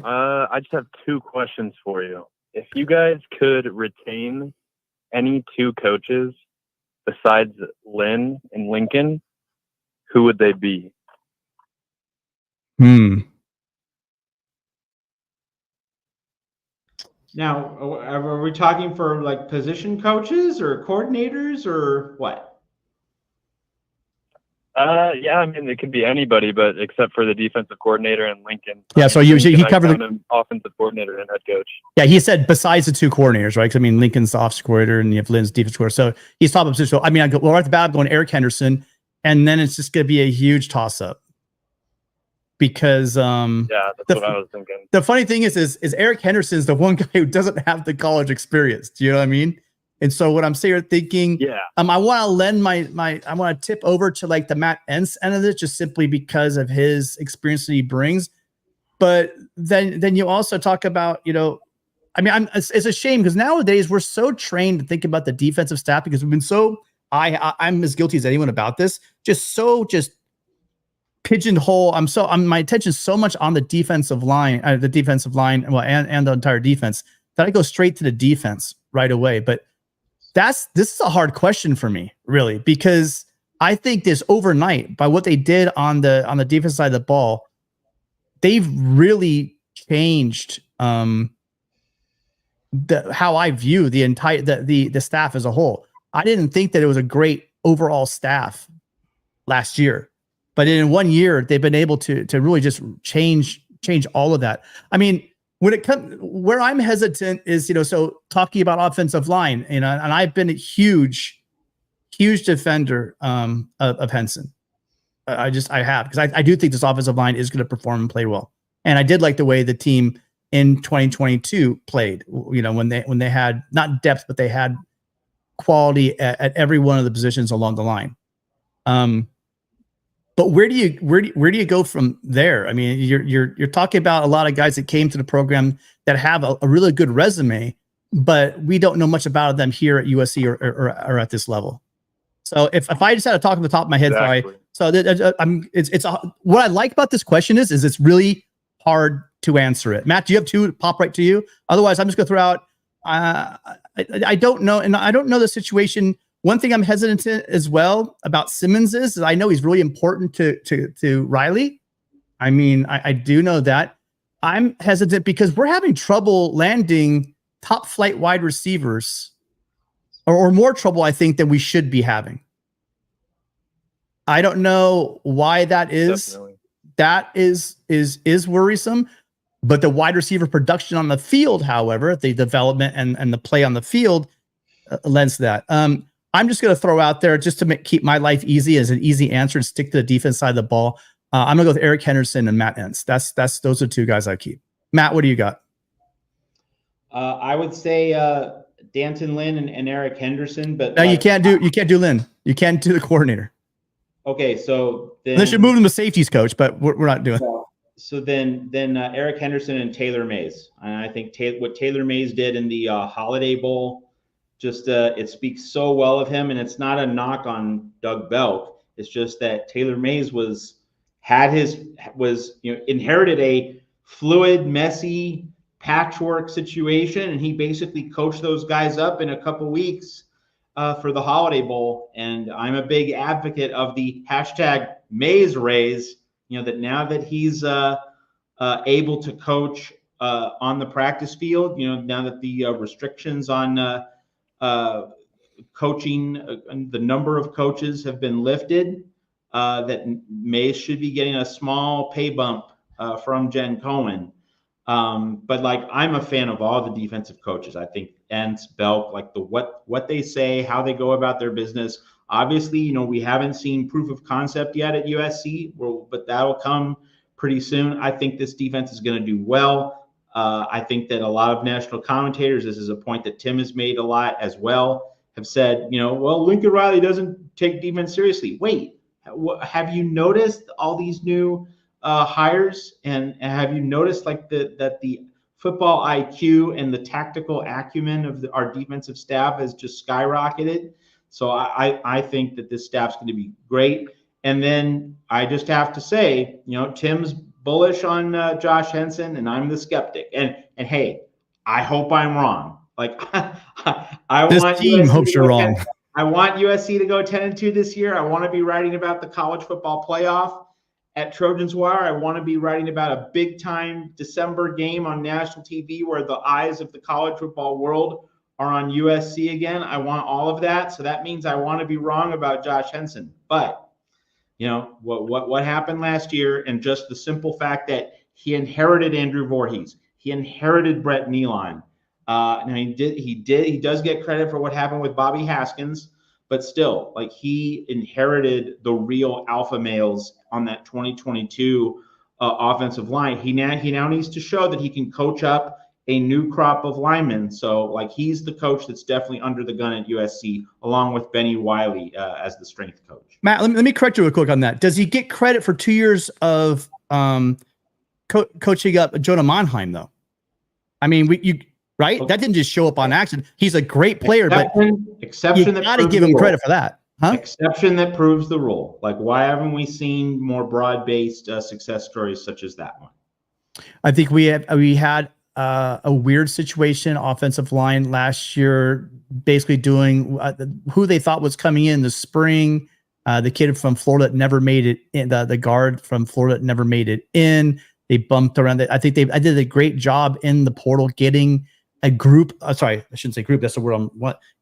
I just have two questions for you. If you guys could retain any two coaches besides Lynn and Lincoln, who would they be? Now, are we talking for like position coaches or coordinators or what? Yeah, I mean, it could be anybody, but except for the defensive coordinator and Lincoln. Yeah, so he covered the offensive coordinator and head coach. Yeah, he said besides the two coordinators, right? Because I mean, Lincoln's the offensive coordinator and you have Lynn's defense coordinator. So he's top of position. So I mean, right at the bat, I'm going Eric Henderson, and then it's just going to be a huge toss up. Because yeah, that's what I was thinking. The funny thing is Eric Henderson is the one guy who doesn't have the college experience. Do you know what I mean? And so what I'm sitting here thinking, I want to lend I want to tip over to like the Matt Entz end of this, just simply because of his experience that he brings. But then you also talk about, I mean, it's a shame because nowadays we're so trained to think about the defensive staff because we've been so I'm as guilty as anyone about this, just pigeonhole. My attention's so much on the defensive line, and the entire defense that I go straight to the defense right away. But this is a hard question for me, really, because I think this overnight, by what they did on the defense side of the ball, they've really changed how I view the entire the staff as a whole. I didn't think that it was a great overall staff last year. But in 1 year, they've been able to really just change all of that. I mean, when it comes, where I'm hesitant is, so talking about offensive line, and I've been a huge defender of Henson. I have, because I do think this offensive line is going to perform and play well. And I did like the way the team in 2022 played, when they had not depth, but they had quality at every one of the positions along the line. But where do you go from there? I mean, you're talking about a lot of guys that came to the program that have a really good resume, but we don't know much about them here at USC or at this level. So if I just had to talk off the top of my head, what I like about this question is it's really hard to answer it. Matt, do you have two pop right to you? Otherwise, I'm just going to throw out. I don't know, and I don't know the situation. One thing I'm hesitant to as well about Simmons is I know he's really important to Riley. I mean, I do know that. I'm hesitant because we're having trouble landing top flight wide receivers, or more trouble, I think, than we should be having. I don't know why that is. Definitely. That is worrisome. But the wide receiver production on the field, however, the development and the play on the field lends to that. I'm just going to throw out there, just to keep my life easy, as an easy answer, and stick to the defense side of the ball. I'm going to go with Eric Henderson and Matt Entz. Those are two guys I keep. Matt, what do you got? I would say Danton Lynn and Eric Henderson, but no, you can't do Lynn. You can't do the coordinator. Okay, so then unless you move him to safeties coach, but we're not doing. So then Eric Henderson and Taylor Mays, and I think what Taylor Mays did in the Holiday Bowl. Just it speaks so well of him, and it's not a knock on Doug Belk. It's just that Taylor Mays inherited a fluid, messy patchwork situation, and he basically coached those guys up in a couple weeks for the Holiday Bowl. And I'm a big advocate of the hashtag Mays raise. That now that he's able to coach on the practice field, now that the restrictions on coaching, the number of coaches have been lifted, that Mays should be getting a small pay bump from Jen Cohen. But I'm a fan of all the defensive coaches. I think Entz, Belk, what they say, how they go about their business. Obviously, we haven't seen proof of concept yet at USC, but that'll come pretty soon. I think this defense is going to do well. I think that a lot of national commentators, this is a point that Tim has made a lot as well, have said, well, Lincoln Riley doesn't take defense seriously. Wait, have you noticed all these new hires, and have you noticed that the football IQ and the tactical acumen of our defensive staff has just skyrocketed? So I think that this staff's going to be great. And then I just have to say, Tim's bullish on Josh Henson, and I'm the skeptic. And hey, I hope I'm wrong. Like I This want team USC hopes you're wrong. I want USC to go 10-2 this year. I want to be writing about the college football playoff at Trojans Wire. I want to be writing about a big time December game on national TV where the eyes of the college football world are on USC again. I want all of that. So that means I want to be wrong about Josh Henson. But you know what happened last year, and just the simple fact that he inherited Andrew Voorhees, he inherited Brett Nealon. And he does get credit for what happened with Bobby Haskins, but still, like, he inherited the real alpha males on that 2022 offensive line. He now needs to show that he can coach up a new crop of linemen. So, like, he's the coach that's definitely under the gun at USC, along with Benny Wiley as the strength coach. Matt, let me correct you real quick on that. Does he get credit for 2 years of coaching up Jonah Monheim, though? I mean, right? Okay. That didn't just show up on accident. He's a great player, exception you got to give him credit for that. Huh? Exception that proves the rule. Like, why haven't we seen more broad-based success stories such as that one? I think we had a weird situation, offensive line last year, basically doing who they thought was coming in the spring. The kid from Florida never made it in. The guard from Florida never made it in. They bumped around. I think I did a great job in the portal getting a group. Sorry, I shouldn't say group. That's the word.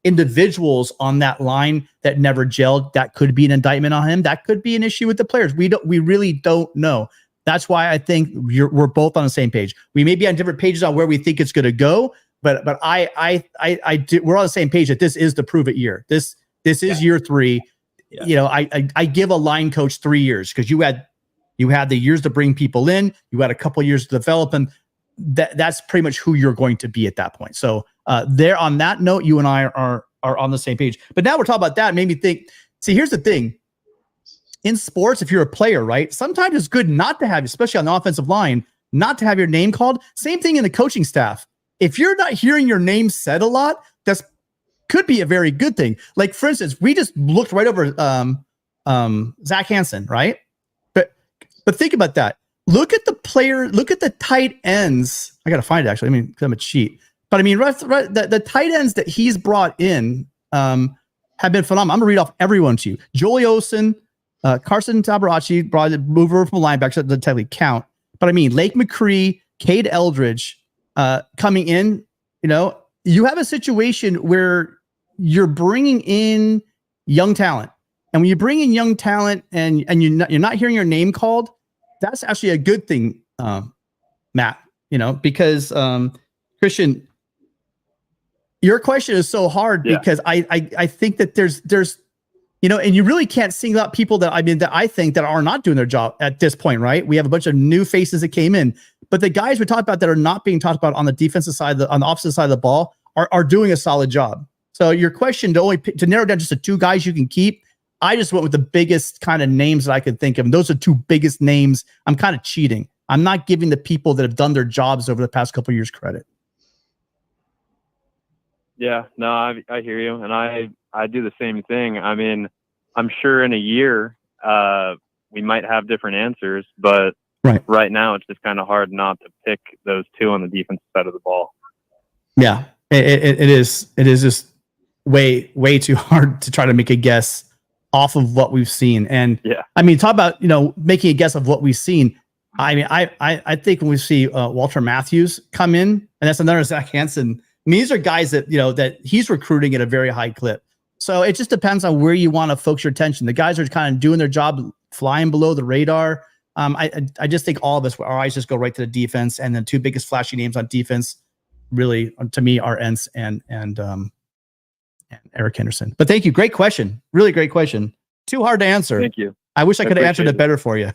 Individuals on that line that never gelled. That could be an indictment on him. That could be an issue with the players. We really don't know. That's why I think we're both on the same page. We may be on different pages on where we think it's going to go, but we're on the same page that this is the prove it year. This is year 3. Yeah. You know, I give a line coach 3 years because you had the years to bring people in. You had a couple of years to develop them. That's pretty much who you're going to be at that point. So there, on that note, you and I are on the same page. But now we're talking about that. It made me think. See, here's the thing. In sports, if you're a player, right, sometimes it's good not to have, especially on the offensive line, not to have your name called. Same thing in the coaching staff. If you're not hearing your name said a lot, that's could be a very good thing. Like, for instance, we just looked right over Zach Hansen, right? But think about that. Look at the player. Look at the tight ends. I got to find it, actually. I mean, because I'm a cheat. But I mean, the tight ends that he's brought in have been phenomenal. I'm going to read off everyone to you. Joey Osen, Carson Tabarachi brought it over from linebacker, so it doesn't technically count. But I mean, Lake McCree, Cade Eldridge coming in. You know, you have a situation where you're bringing in young talent. And when you bring in young talent and you're not hearing your name called, that's actually a good thing, Matt, you know, because Christian, your question is so hard because I think that there's, you know, and you really can't single out people that I think that are not doing their job at this point, right? We have a bunch of new faces that came in, but the guys we talked about that are not being talked about on the defensive side, on the opposite side of the ball are doing a solid job. So your question to narrow down just to 2 guys you can keep, I just went with the biggest kind of names that I could think of. And those are 2 biggest names. I'm kind of cheating. I'm not giving the people that have done their jobs over the past couple of years credit. Yeah, no, I hear you. And I do the same thing. I mean, I'm sure in a year we might have different answers, but right now it's just kind of hard not to pick those 2 on the defensive side of the ball. Yeah, it is just way too hard to try to make a guess off of what we've seen. And I mean, talk about, you know, making a guess of what we've seen. I mean, I think when we see Walter Matthews come in, and that's another Zach Hansen, I mean, these are guys that, you know, that he's recruiting at a very high clip. So it just depends on where you want to focus your attention. The guys are kind of doing their job, flying below the radar. I just think all of us, our eyes just go right to the defense, and the 2 biggest flashy names on defense really, to me, are Entz and Eric Henderson. But thank you. Great question. Really great question. Too hard to answer. Thank you. I wish I could have answered it better for you.